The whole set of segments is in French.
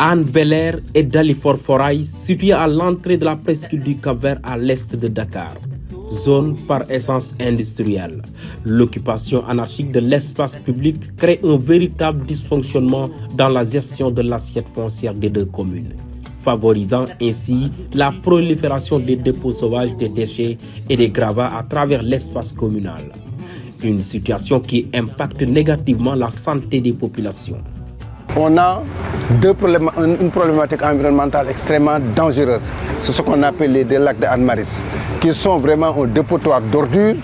Hann Bel-Air et Dalifort Foirail, situés à l'entrée de la presqu'île du Cap-Vert à l'est de Dakar. Zone par essence industrielle. L'occupation anarchique de l'espace public crée un véritable dysfonctionnement dans la gestion de l'assiette foncière des deux communes, favorisant ainsi la prolifération des dépôts sauvages des déchets et des gravats à travers l'espace communal. Une situation qui impacte négativement la santé des populations. On a une problématique environnementale extrêmement dangereuse. C'est ce qu'on appelle les deux lacs de Hann Maristes, qui sont vraiment un dépotoir d'ordures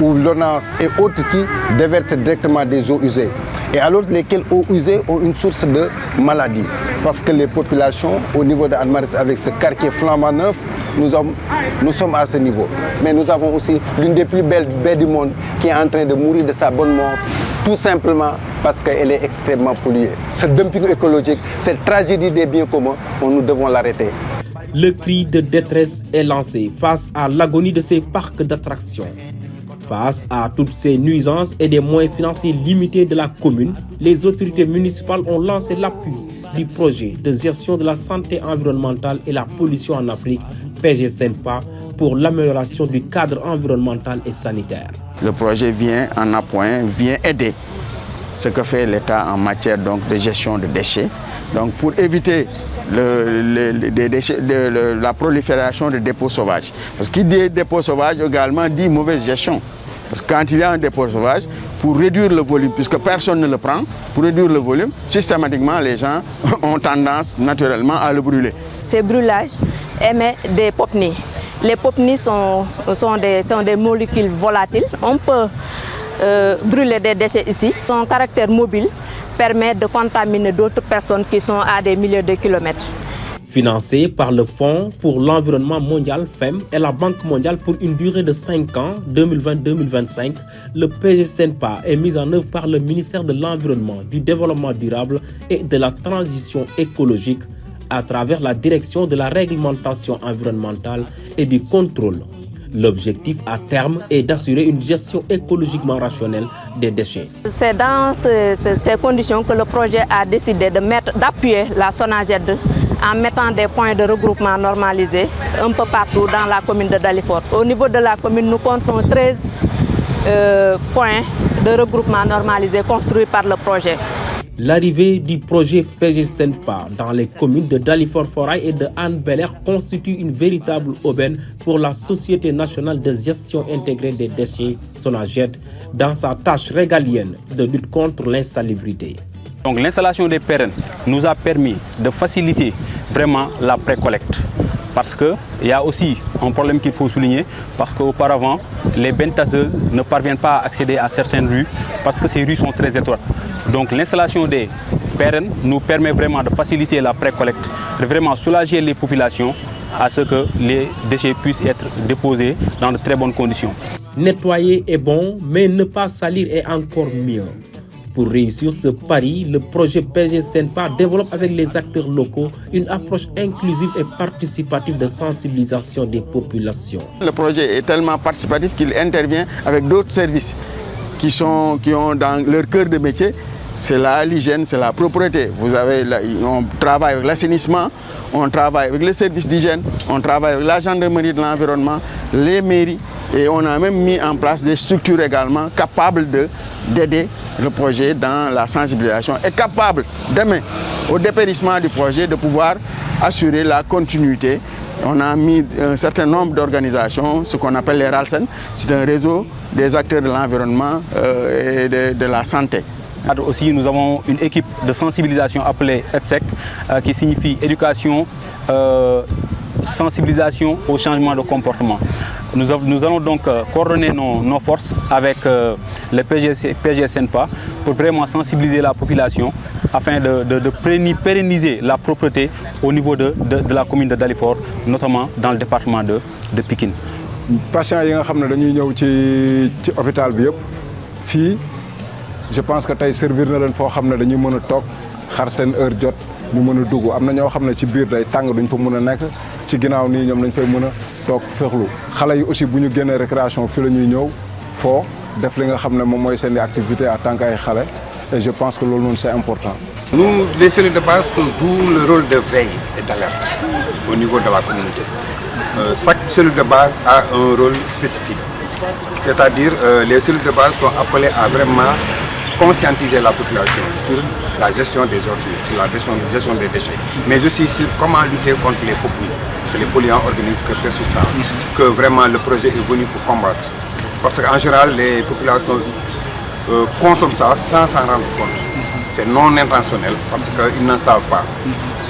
où l'ONAS et autres qui déversent directement des eaux usées. Et alors lesquelles eaux usées ont une source de maladie. Parce que les populations au niveau de Hann Maristes, avec ce quartier flambant neuf, nous sommes à ce niveau. Mais nous avons aussi l'une des plus belles baies du monde qui est en train de mourir de sa bonne mort, tout simplement parce qu'elle est extrêmement polluée. Ce dumping écologique, cette tragédie des biens communs, nous devons l'arrêter. Le cri de détresse est lancé face à l'agonie de ces parcs d'attractions. Face à toutes ces nuisances et des moyens financiers limités de la commune, les autorités municipales ont lancé l'appui du projet de gestion de la santé environnementale et la pollution en Afrique, PG-SENPA, pour l'amélioration du cadre environnemental et sanitaire. Le projet vient en appoint, vient aider ce que fait l'État en matière donc, de gestion de déchets. Donc, pour éviter la prolifération de dépôts sauvages. Parce qu'il dit dépôt sauvage également dit mauvaise gestion. Parce que quand il y a un dépôt sauvage, pour réduire le volume, puisque personne ne le prend, pour réduire le volume, systématiquement les gens ont tendance naturellement à le brûler. Ces brûlages émettent des popnies. Les popnies sont des molécules volatiles. On peut brûler des déchets ici. Son caractère mobile permet de contaminer d'autres personnes qui sont à des milliers de kilomètres. Financé par le Fonds pour l'environnement mondial FEM et la Banque mondiale pour une durée de 5 ans, 2020-2025, le PG-SENPA est mis en œuvre par le ministère de l'Environnement, du Développement durable et de la Transition écologique à travers la direction de la réglementation environnementale et du contrôle. L'objectif à terme est d'assurer une gestion écologiquement rationnelle des déchets. C'est dans ces conditions que le projet a décidé d'appuyer la SONAGED en mettant des points de regroupement normalisés un peu partout dans la commune de Dalifort. Au niveau de la commune, nous comptons 13 points de regroupement normalisés construits par le projet. L'arrivée du projet PG-SENPA dans les communes de Dalifort Foirail et de Hann Bel-Air constitue une véritable aubaine pour la Société nationale de gestion intégrée des déchets, SONAGED, dans sa tâche régalienne de lutte contre l'insalubrité. Donc l'installation des pérennes nous a permis de faciliter vraiment la précollecte. Parce qu'il y a aussi un problème qu'il faut souligner, parce qu'auparavant, les bennes tasseuses ne parviennent pas à accéder à certaines rues, parce que ces rues sont très étroites. Donc l'installation des pérennes nous permet vraiment de faciliter la précollecte, de vraiment soulager les populations à ce que les déchets puissent être déposés dans de très bonnes conditions. Nettoyer est bon, mais ne pas salir est encore mieux. Pour réussir ce pari, le projet PG-SENPA développe avec les acteurs locaux une approche inclusive et participative de sensibilisation des populations. Le projet est tellement participatif qu'il intervient avec d'autres services qui ont dans leur cœur de métier, c'est l'hygiène, c'est la propreté. On travaille avec l'assainissement, on travaille avec les services d'hygiène, on travaille avec la gendarmerie de l'environnement, les mairies. Et on a même mis en place des structures également capables d'aider le projet dans la sensibilisation et capables demain, au dépérissement du projet, de pouvoir assurer la continuité. On a mis un certain nombre d'organisations, ce qu'on appelle les RALSEN, c'est un réseau des acteurs de l'environnement et de la santé. Aussi, nous avons une équipe de sensibilisation appelée EPSEC, qui signifie éducation, sensibilisation au changement de comportement. Nous allons donc coordonner nos forces avec le PG-SENPA pour vraiment sensibiliser la population afin de pérenniser la propreté au niveau de la commune de Dalifort, notamment dans le département de Pikine. Patients yi nga xam ne dañuy ñëw ci hôpital bi yëpp fii je pense que tey servir na leen foo xam ne dañuy mën a toog xar seen heure jot ñu mën a dugg am na ñoo xam ne ci biir day tàng duñ fa mën a nekk ci ginnaaw nii ñoom dañ fay mën a toog féexlu xale yi aussi bu ñu génnee récréation fii la ñuy ñëw foo def li nga xam ne moom mooy seen i activité en tant que ay xale et je pense que loolu noonu c'est important. Nous, les cellules de base jouent le rôle de veille et d'alerte au niveau de la communauté. Chaque cellule de base a un rôle spécifique. C'est-à-dire les cellules de base sont appelées à vraiment conscientiser la population sur la gestion des ordures, sur la gestion des déchets, mais aussi sur comment lutter contre les POPNI, c'est les polluants organiques persistants, que vraiment le projet est venu pour combattre. Parce qu'en général, les populations consomment ça sans s'en rendre compte. C'est non intentionnel parce qu'ils n'en savent pas.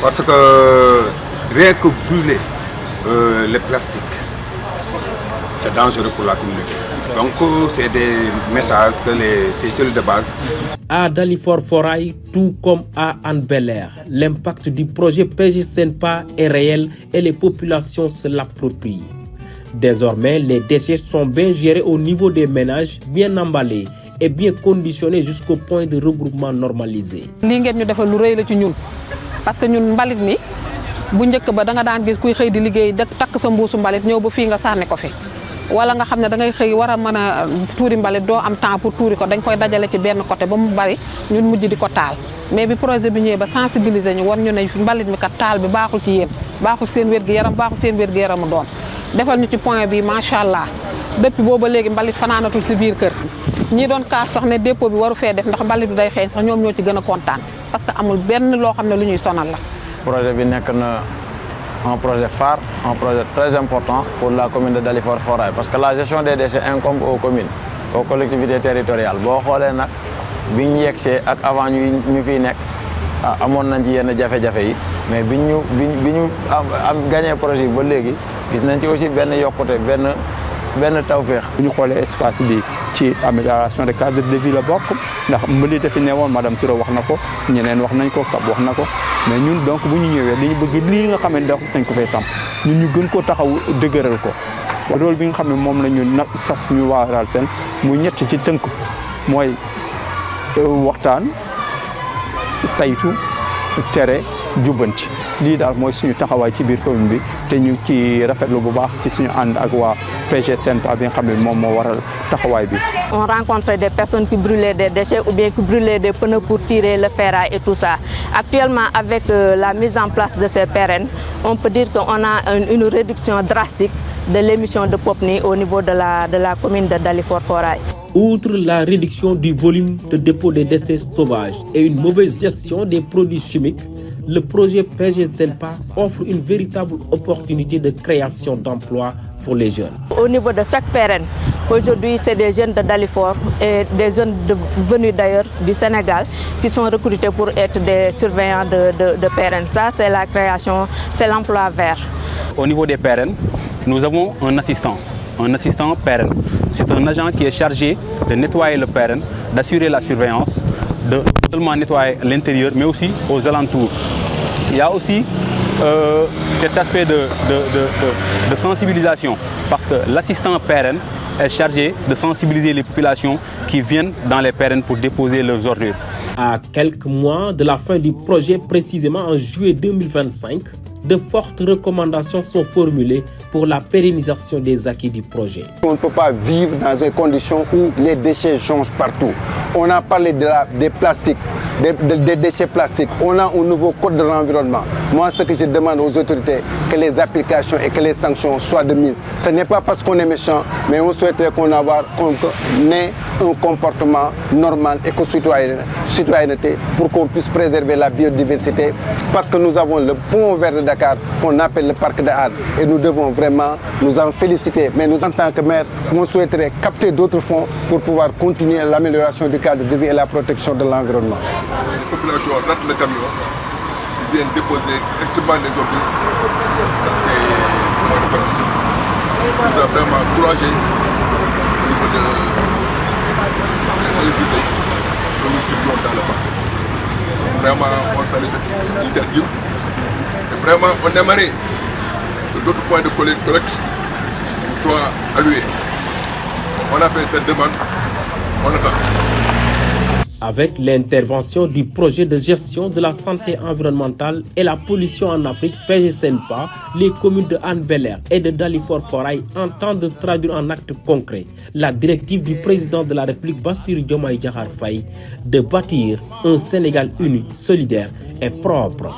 Parce que rien que brûler le plastique, c'est dangereux pour la communauté. Donc c'est des messages que ces cellules de base. À Dalifort Forail, tout comme à Hann Bel-Air, l'impact du projet PG Senpa est réel et les populations se l'approprient. Désormais, les déchets sont bien gérés au niveau des ménages, bien emballés et bien conditionnés jusqu'au point de regroupement normalisé. Lii ngeen ñu defal lu rëy la ci ñun parce que ñun mbalit mi bu njëkk ba da nga daan gis kuy xëy di liggéey takk sa mbuusu mbalit ñëw ba fii nga sànni ko fi. Wala nga xam ne da ngay xëy war a mën a tuuri mbalit doo am temps pour tuuri ko dañ koy dajale ci benn côté ba mu bari ñun mujj di ko taal mais bi projet bi ñëwee ba sensibiliser ñu war ñu ne mbalit mi kat taal bi baaxul ci yéen baaxul seen wér-gu-yaram baaxul seen wér-gu-yaramu doom defal ñu ci point bi macha allah depuis booba léegi mbalit fanaanatul si biir kër ñi doon kaas sax ne dépôt bi waru fee def ndax mbalit bi day xeeñ sax ñoom ñoo ci gën a kontaan parce que amul benn loo xam ne lu ñuy sonal la. Projet bi nekk na un projet phare, un projet très important pour la commune de Dalifort Forail parce que la gestion des déchets incombe aux communes, aux collectivités territoriales. Boo xoolee nag bi ñu yegsee ak avant ñu fiy nekk amoon nañ ci yenn jafe-jafe yi mais bi ñu am gagné projet bi ba léegi gis nañ ci aussi benn yokkute benn tawféex. bu ñu xoolee espace bi ci amélioration de cadre de vie la bokk ndax mbali dafi ne woon madame Touré wax na ko ñeneen wax nañ ko Kab wax na ko mais ñun donc bu ñu ñëwee dañu bëgg lii nga xam ne dañ ko fay samp ñun ñu gën koo taxaw dëgëral ko rôle bi nga xam ne moom la ñu nag sas ñu waaral seen mu ñett ci tënk mooy waxtaan saytu tere jubbanti lii daal mooy suñu taxawaay ci biir commune bi te ñu ci rafetlu bu baax ci suñu ànd ak waa PG Senpa bi nga xam ne moom moo waral taxawaay bi. On rencontre des personnes qui brûlaient des déchets ou bien qui brûlaient des pneus pour tirer le ferraille et tout ça. Actuellement, avec la mise en place de ces pérennes, on peut dire qu'on a une réduction drastique de l'émission de POPNI au niveau de la commune de Dalifort Forail. Outre la réduction du volume de dépôt des déchets sauvages et une mauvaise gestion des produits chimiques, le projet PG Senpa offre une véritable opportunité de création d'emplois pour les jeunes. Au niveau de chaque pérenne, aujourd'hui c'est des jeunes de Dalifort et des jeunes venus d'ailleurs du Sénégal qui sont recrutés pour être des surveillants de pérennes. Ça c'est la création, c'est l'emploi vert. Au niveau des pérennes, nous avons un assistant pérenne. C'est un agent qui est chargé de nettoyer le pérenne, d'assurer la surveillance, de non seulement nettoyer l'intérieur mais aussi aux alentours. Il y a aussi cet aspect de sensibilisation parce que l'assistant pérenne est chargé de sensibiliser les populations qui viennent dans les pérennes pour déposer leurs ordures. À quelques mois de la fin du projet, précisément en juillet 2025, de fortes recommandations sont formulées pour la pérennisation des acquis du projet. On ne peut pas vivre dans des conditions où les déchets changent partout. On a parlé des plastiques, des déchets plastiques. On a un nouveau code de l'environnement. Moi, ce que je demande aux autorités, que les applications et que les sanctions soient de mise. Ce n'est pas parce qu'on est méchant, mais on souhaiterait qu'on ait un comportement normal et éco-citoyenneté pour qu'on puisse préserver la biodiversité. Parce que nous avons le pont vert de Dakar qu'on appelle le parc de Hann et nous devons vraiment nous en féliciter. Mais nous, en tant que maire, on souhaiterait capter d'autres fonds pour pouvoir continuer l'amélioration du cadre de vie et la protection de l'environnement. Les populations rentrent le camion, ils viennent déposer directement les ordures dans ces points de collecte. Ça nous a vraiment soulagé au niveau de l'insalubrité que nous vivions dans le passé. Vraiment, on salue cette initiative. Et vraiment, on aimerait que d'autres points de collecte soient alloués. On a fait cette demande, on attend. Avec l'intervention du projet de gestion de la santé environnementale et la pollution en Afrique, PGSENPA, les communes de Hann Bel-Air et de Dalifort Foirail entendent traduire en actes concrets la directive du président de la République Bassirou Diomaye Diakhar Faye de bâtir un Sénégal uni, solidaire et propre.